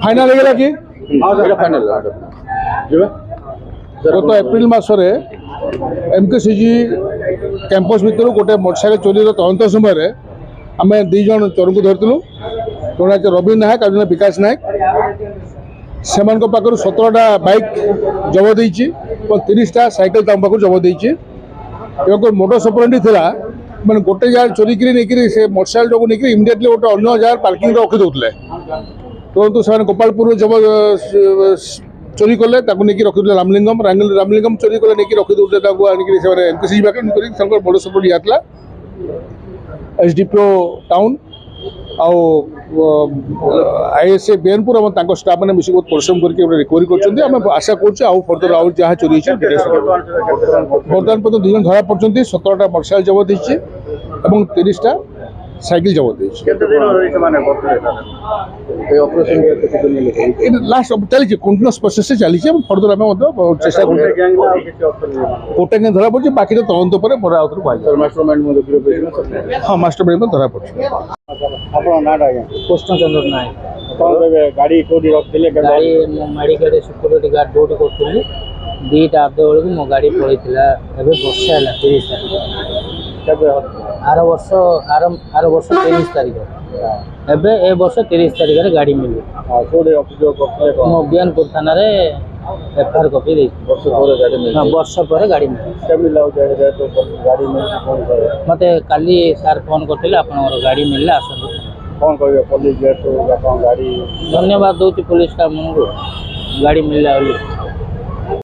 Final होगा कि final गत एप्रिल मसरे एमकेसीजी कैंपस भितर गोटे मोटरसाइकेल चोरी तदंत समय आम दुई जन चोर को धरलु जड़े रवि नायक और विकास नायक से 17टा बाइक जबत हो 30टा सैकेल पाक जबत हो मोटर सपरेंडी था मैंने गोटे जगह चोरी नहीं से मोटरसाइकेल जो नहीं इमिडिएटली गोटे अन्य जगह पार्किंग रखी दूसरे तुरंत से गोपालपुर जब चोरी कले नहीं रखी रामलिंगम चोरी कले नहीं रखी दूसरे एमकेसीजी पाखे बड़ सपोर्ट दिया एसडीपीओ टाउन आईएसए बेनपुर और स्टाफ मैंने मिसिक बहुत परिश्रम करके रिकवरी कर आशा करदर आउ जहाँ चोरी बर्तमान पर्यटन 2 जन धरा पड़ते 17टा मोटरसाइकेल जबत और 30टा साइकिल जबत लास्ट चली कंटिन्यूअस प्रोसेस से चली फर्दर आम चेष्टा गोटे गैंग धरा पड़े बाकी तदंत पर हाँ मास्टर माइंड धरा पड़े कृष्णचंद्र नायक गाड़ी गाड़ी मेडिकल सिक्यूरीटी गार्ड ड्यूटी करी 2टा अर्ध बेलू मो गाड़ी पड़ी वर्षा है 30 तारीख आर वर्ष 30 तारीख एबे ए वर्ष 30 तारीख गाड़ी मिली मो बियानपुर थाना एफआईआर कॉपी वर्ष पर गाड़ी मत काली सार फोन करते आप गाड़ी मिलला आसतु कौन कहे पुलिस गाड़ी धन्यवाद दूसरी पुलिस का गाड़ी मिलला।